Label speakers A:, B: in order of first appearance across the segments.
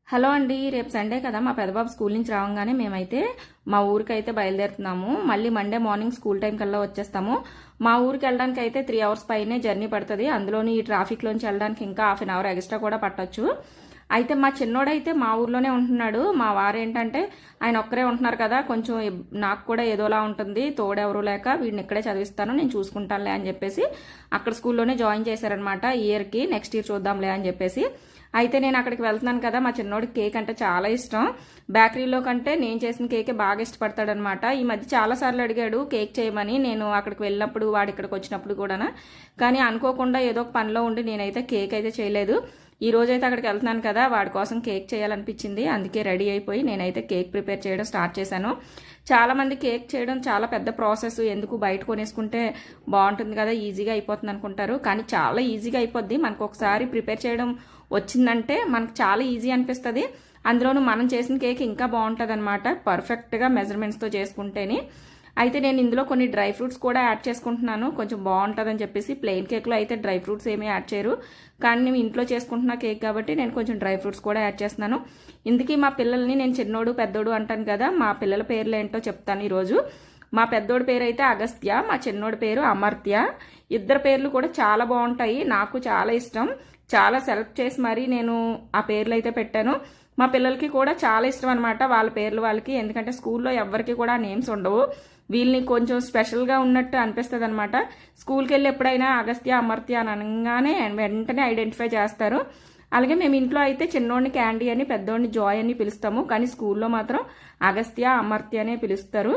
A: Hello అండి, రేపు Sunday కదా. మా పెద్దబాబు స్కూల్ నుంచి రావంగానే మేమైతే మా ఊరికైతే బయలుదేరుతున్నాము. మళ్ళీ మండే మార్నింగ్ స్కూల్ టైం కల్లా వచ్చేస్తాము. మా ఊరికి వెళ్ళడానికి అయితే 3 hours పైనే జర్నీ పడుతుంది. అందులోని ఈ ట్రాఫిక్లోంచి వెళ్ళడానికి ఇంకా 1/2 hour ఎక్స్ట్రా కూడా పట్టొచ్చు. అయితే మా చిన్నోడైతే మా ఊర్లోనే ఉంటున్నాడు. మా వారు ఏంటంటే ఆయన ఒక్కరే ఉంటున్నారు కదా, కొంచెం నాకు కూడా ఏదోలా ఉంటుంది, తోడెవరు లేక వీడిని ఇక్కడే చదివిస్తాను, నేను చూసుకుంటానులే అని చెప్పేసి అక్కడ స్కూల్లోనే జాయిన్ చేశారనమాట. ఇయర్కి నెక్స్ట్ ఇయర్ చూద్దాంలే అని చెప్పేసి. అయితే నేను అక్కడికి వెళ్తున్నాను కదా. మా చిన్నోడికి కేక్ అంటే చాలా ఇష్టం. బేకరీలో కంటే నేను చేసిన కేకే బాగా ఇష్టపడతాడనమాట. ఈ మధ్య చాలాసార్లు అడిగాడు కేక్ చేయమని, నేను అక్కడికి వెళ్ళినప్పుడు వాడు ఇక్కడికి వచ్చినప్పుడు కూడా. కానీ అనుకోకుండా ఏదో ఒక పనిలో ఉండి నేనైతే కేక్ అయితే చేయలేదు. ఈ రోజైతే అక్కడికి వెళ్తున్నాను కదా, వాడి కోసం కేక్ చేయాలనిపించింది. అందుకే రెడీ అయిపోయి నేనైతే కేక్ ప్రిపేర్ చేయడం స్టార్ట్ చేశాను. చాలామంది కేక్ చేయడం చాలా పెద్ద ప్రాసెస్, ఎందుకు బయట కొనేసుకుంటే బాగుంటుంది కదా, ఈజీగా అయిపోతుంది అనుకుంటారు. కానీ చాలా ఈజీగా అయిపోద్ది. మనకు ఒకసారి ప్రిపేర్ చేయడం వచ్చిందంటే మనకు చాలా ఈజీ అనిపిస్తుంది. అందులోనూ మనం చేసిన కేక్ ఇంకా బాగుంటుంది అనమాట, పర్ఫెక్ట్గా మెజర్మెంట్స్తో చేసుకుంటేనే. అయితే నేను ఇందులో కొన్ని డ్రై ఫ్రూట్స్ కూడా యాడ్ చేసుకుంటున్నాను, కొంచెం బాగుంటుందని చెప్పేసి. ప్లెయిన్ కేక్లో అయితే డ్రై ఫ్రూట్స్ ఏమీ యాడ్ చేయరు, కానీ నేను ఇంట్లో చేసుకుంటున్న కేక్ కాబట్టి నేను కొంచెం డ్రై ఫ్రూట్స్ కూడా యాడ్ చేస్తున్నాను. ఇందుకీ మా పిల్లల్ని నేను చిన్నోడు పెద్దోడు అంటాను కదా, మా పిల్లల పేర్లు ఏంటో చెప్తాను ఈరోజు. మా పెద్దోడి పేరు అయితే అగస్త్య, మా చిన్నోడి పేరు అమర్త్య. ఇద్దరు పేర్లు కూడా చాలా బాగుంటాయి, నాకు చాలా ఇష్టం. చాలా సెలెక్ట్ చేసి మరీ నేను ఆ పేర్లు అయితే పెట్టాను. మా పిల్లలకి కూడా చాలా ఇష్టం అనమాట వాళ్ళ పేర్లు వాళ్ళకి, ఎందుకంటే స్కూల్లో ఎవరికి కూడా నేమ్స్ ఉండవు. వీళ్ళని కొంచెం స్పెషల్గా ఉన్నట్టు అనిపిస్తుంది అనమాట. స్కూల్కి వెళ్ళి ఎప్పుడైనా అగస్త్య అమర్త్య అని అనగానే వెంటనే ఐడెంటిఫై చేస్తారు. అలాగే మేము ఇంట్లో అయితే చిన్నోడిని క్యాండీ అని, పెద్దోడిని జాయ్ అని పిలుస్తాము. కానీ స్కూల్లో మాత్రం అగస్త్య అమర్త్య అనే పిలుస్తారు.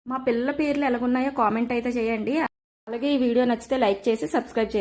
A: మా పిల్లల పేర్లు ఎలాగున్నాయో కామెంట్ అయితే చేయండి. అలాగే ఈ వీడియో నచ్చితే లైక్ చేసి సబ్స్క్రైబ్ చేయండి.